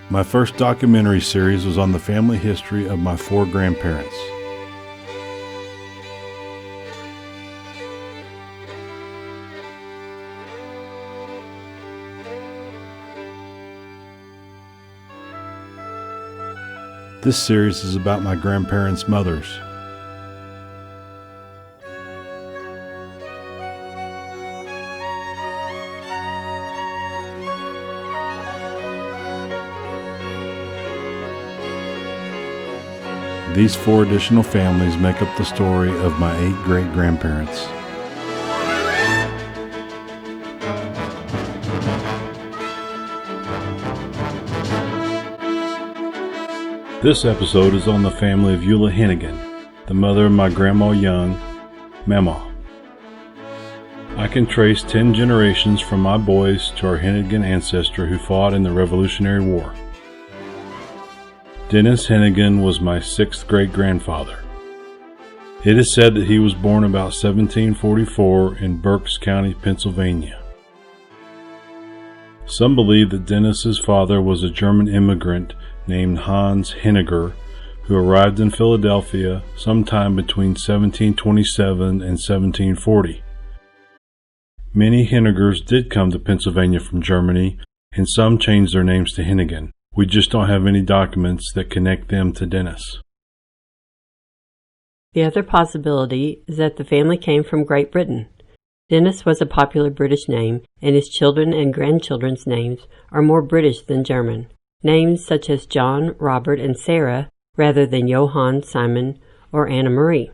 My first documentary series was on the family history of my 4 grandparents. This series is about my grandparents' mothers. These 4 additional families make up the story of my 8 great-grandparents. This episode is on the family of Eula Hennigan, the mother of my Grandma Young, Mama. I can trace 10 generations from my boys to our Hennigan ancestor who fought in the Revolutionary War. Dennis Hennigan was my 6th great-grandfather. It is said that he was born about 1744 in Berks County, Pennsylvania. Some believe that Dennis's father was a German immigrant named Hans Henniger, who arrived in Philadelphia sometime between 1727 and 1740. Many Hennigers did come to Pennsylvania from Germany, and some changed their names to Hennigan. We just don't have any documents that connect them to Dennis. The other possibility is that the family came from Great Britain. Dennis was a popular British name, and his children and grandchildren's names are more British than German. Names such as John, Robert, and Sarah, rather than Johann, Simon, or Anna Marie.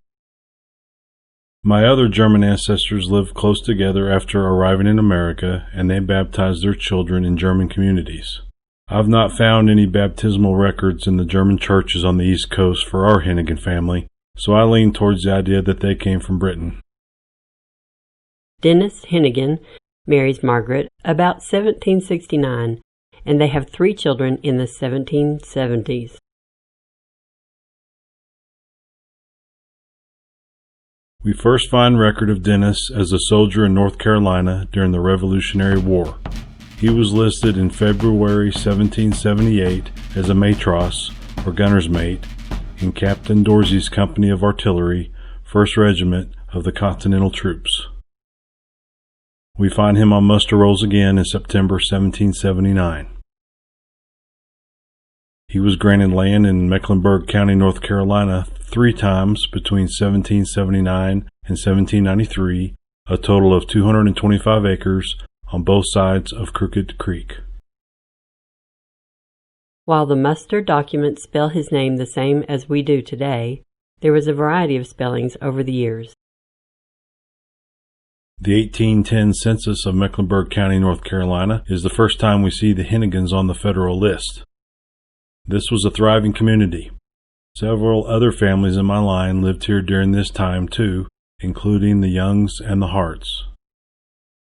My other German ancestors lived close together after arriving in America, and they baptized their children in German communities. I've not found any baptismal records in the German churches on the East Coast for our Hennigan family, so I lean towards the idea that they came from Britain. Dennis Hennigan marries Margaret about 1769, and they have 3 children in the 1770s. We first find record of Dennis as a soldier in North Carolina during the Revolutionary War. He was listed in February 1778 as a matros, or gunner's mate, in Captain Dorsey's company of artillery, 1st Regiment of the Continental Troops. We find him on muster rolls again in September 1779. He was granted land in Mecklenburg County, North Carolina 3 times between 1779 and 1793, a total of 225 acres on both sides of Crooked Creek. While the muster documents spell his name the same as we do today, there was a variety of spellings over the years. The 1810 census of Mecklenburg County, North Carolina is the first time we see the Hennigans on the federal list. This was a thriving community. Several other families in my line lived here during this time too, including the Youngs and the Harts.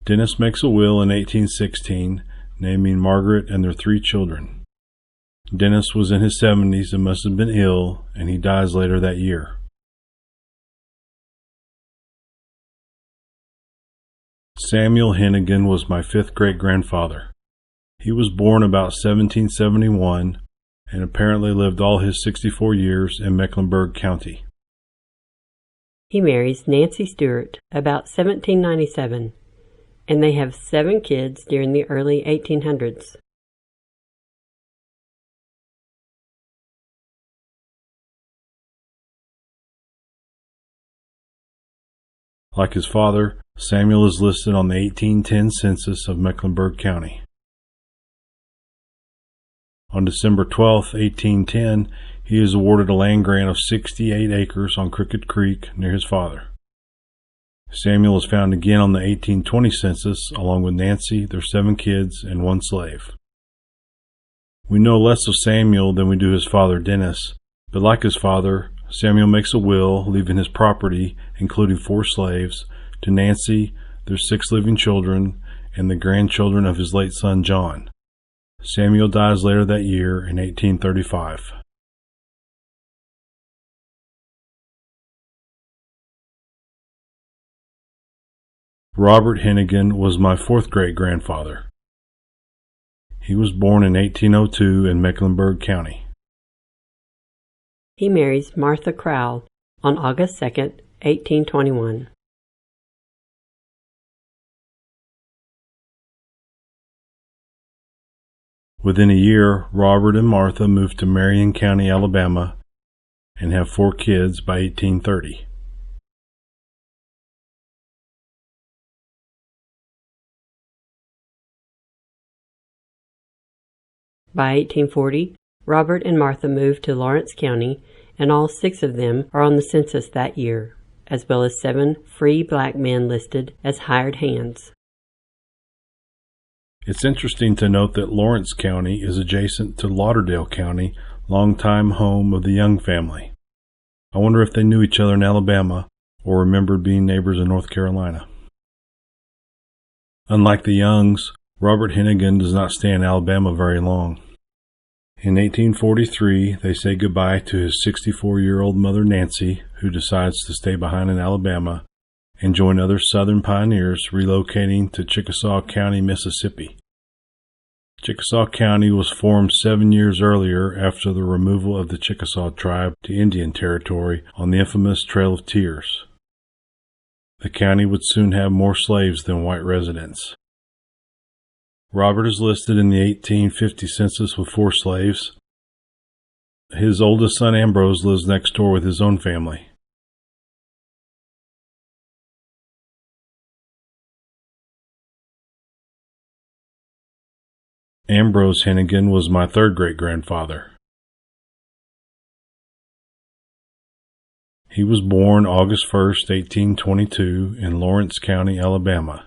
Dennis makes a will in 1816, naming Margaret and their 3 children. Dennis was in his 70s and must have been ill, and he dies later that year. Samuel Hennigan was my 5th great-grandfather. He was born about 1771 and apparently lived all his 64 years in Mecklenburg County. He marries Nancy Stewart about 1797, and they have 7 kids during the early 1800s. Like his father, Samuel is listed on the 1810 census of Mecklenburg County. On December 12, 1810, he is awarded a land grant of 68 acres on Crooked Creek near his father. Samuel is found again on the 1820 census, along with Nancy, their 7 kids, and 1 slave. We know less of Samuel than we do his father Dennis, but like his father, Samuel makes a will, leaving his property, including 4 slaves, to Nancy, their 6 living children, and the grandchildren of his late son John. Samuel dies later that year in 1835. Robert Hennigan was my 4th great-grandfather. He was born in 1802 in Mecklenburg County. He marries Martha Crowell on August 2nd, 1821. Within a year, Robert and Martha moved to Marion County, Alabama, and have 4 kids by 1830. By 1840, Robert and Martha moved to Lawrence County, and all 6 of them are on the census that year, as well as 7 free black men listed as hired hands. It's interesting to note that Lawrence County is adjacent to Lauderdale County, longtime home of the Young family. I wonder if they knew each other in Alabama or remembered being neighbors in North Carolina. Unlike the Youngs, Robert Hennigan does not stay in Alabama very long. In 1843, they say goodbye to his 64-year-old mother Nancy, who decides to stay behind in Alabama and join other Southern pioneers relocating to Chickasaw County, Mississippi. Chickasaw County was formed 7 years earlier after the removal of the Chickasaw tribe to Indian Territory on the infamous Trail of Tears. The county would soon have more slaves than white residents. Robert is listed in the 1850 census with 4 slaves. His oldest son Ambrose lives next door with his own family. Ambrose Hennigan was my 3rd great-grandfather. He was born August 1st, 1822 in Lawrence County, Alabama.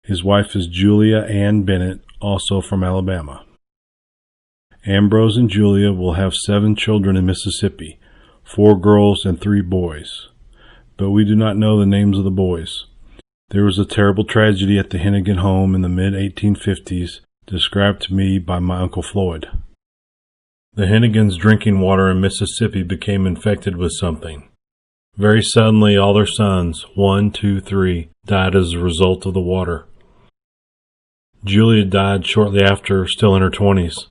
His wife is Julia Ann Bennett, also from Alabama. Ambrose and Julia will have 7 children in Mississippi, 4 girls and 3 boys. But we do not know the names of the boys. There was a terrible tragedy at the Hennigan home in the mid-1850s, described to me by my Uncle Floyd. The Hennigans' drinking water in Mississippi became infected with something. Very suddenly, all their sons, 1, 2, 3, died as a result of the water. Julia died shortly after, still in her 20s.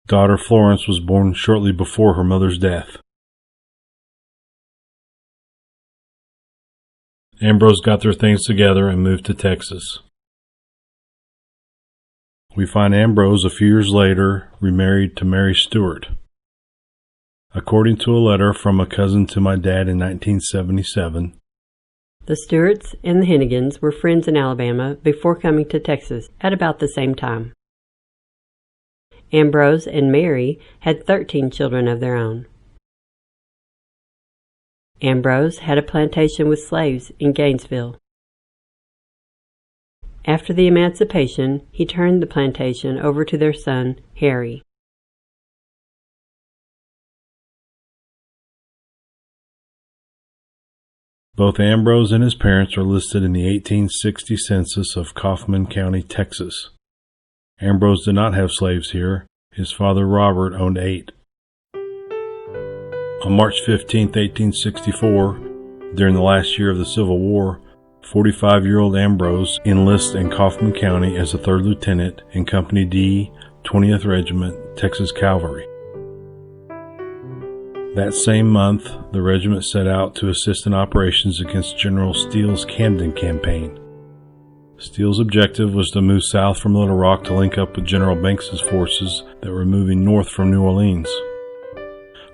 Daughter Florence was born shortly before her mother's death. Ambrose got their things together and moved to Texas. We find Ambrose a few years later remarried to Mary Stewart. According to a letter from a cousin to my dad in 1977, the Stewarts and the Hennigans were friends in Alabama before coming to Texas at about the same time. Ambrose and Mary had 13 children of their own. Ambrose had a plantation with slaves in Gainesville. After the emancipation, he turned the plantation over to their son, Harry. Both Ambrose and his parents are listed in the 1860 census of Kaufman County, Texas. Ambrose did not have slaves here. His father Robert owned 8. On March 15, 1864, during the last year of the Civil War, 45-year-old Ambrose enlists in Kaufman County as a 3rd lieutenant in Company D, 20th Regiment, Texas Cavalry. That same month, the regiment set out to assist in operations against General Steele's Camden campaign. Steele's objective was to move south from Little Rock to link up with General Banks's forces that were moving north from New Orleans.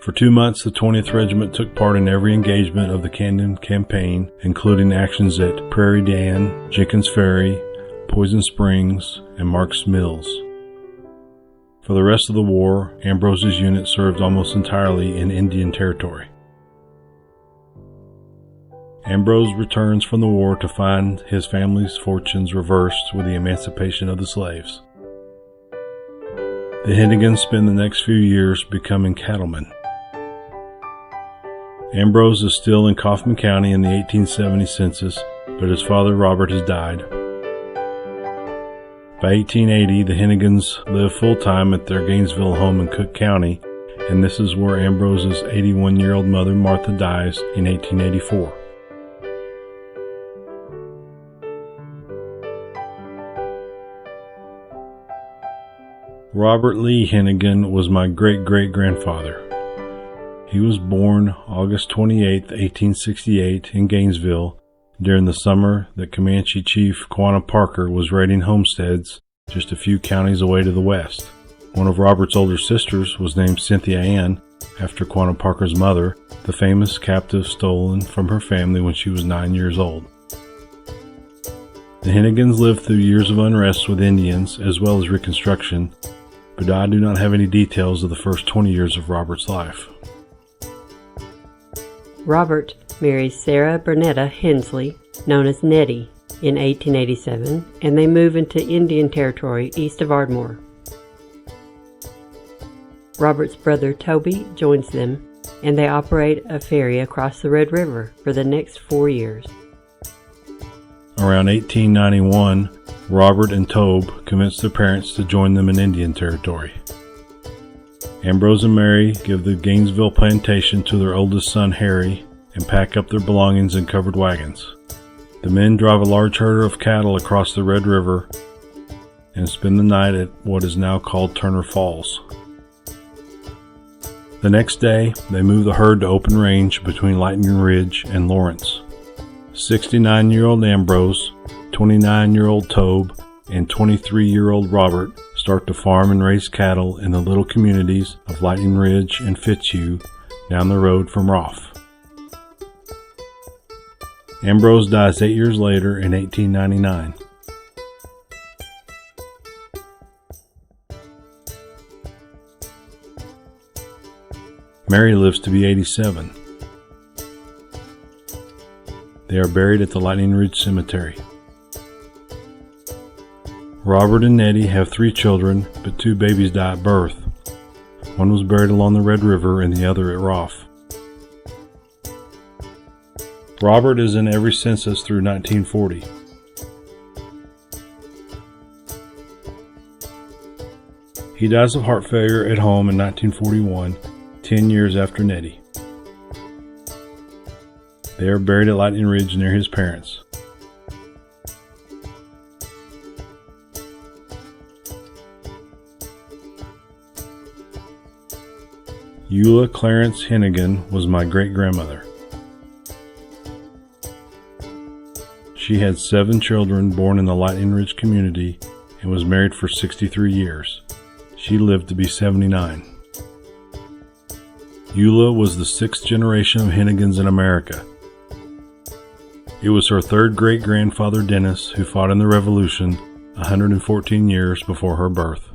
For 2 months, the 20th Regiment took part in every engagement of the Camden campaign, including actions at Prairie Dan, Jenkins Ferry, Poison Springs, and Marks Mills. For the rest of the war, Ambrose's unit served almost entirely in Indian Territory. Ambrose returns from the war to find his family's fortunes reversed with the emancipation of the slaves. The Hennigans spend the next few years becoming cattlemen. Ambrose is still in Kaufman County in the 1870 census, but his father Robert has died. By 1880, the Hennigans live full-time at their Gainesville home in Cook County, and this is where Ambrose's 81-year-old mother Martha dies in 1884. Robert Lee Hennigan was my great-great-grandfather. He was born August 28, 1868 in Gainesville during the summer that Comanche Chief Quanah Parker was raiding homesteads just a few counties away to the west. One of Robert's older sisters was named Cynthia Ann, after Quanah Parker's mother, the famous captive stolen from her family when she was 9 years old. The Hennigans lived through years of unrest with Indians as well as Reconstruction, but I do not have any details of the first 20 years of Robert's life. Robert marries Sarah Bernetta Hensley, known as Nettie, in 1887, and they move into Indian Territory east of Ardmore. Robert's brother Toby joins them, and they operate a ferry across the Red River for the next 4 years. Around 1891, Robert and Tobe convinced their parents to join them in Indian Territory. Ambrose and Mary give the Gainesville plantation to their oldest son Harry and pack up their belongings in covered wagons. The men drive a large herd of cattle across the Red River and spend the night at what is now called Turner Falls. The next day, they move the herd to open range between Lightning Ridge and Lawrence. 69-year-old Ambrose, 29-year-old Tobe, and 23-year-old Robert start to farm and raise cattle in the little communities of Lightning Ridge and Fitzhugh down the road from Roff. Ambrose dies 8 years later in 1899. Mary lives to be 87. They are buried at the Lightning Ridge Cemetery. Robert and Nettie have 3 children, but 2 babies die at birth. One was buried along the Red River and the other at Roff. Robert is in every census through 1940. He dies of heart failure at home in 1941, 10 years after Nettie. They are buried at Lightning Ridge near his parents. Eula Clarence Hennigan was my great-grandmother. She had 7 children born in the Lightning Ridge community and was married for 63 years. She lived to be 79. Eula was the 6th generation of Hennigans in America. It was her 3rd great-grandfather Dennis who fought in the Revolution 114 years before her birth.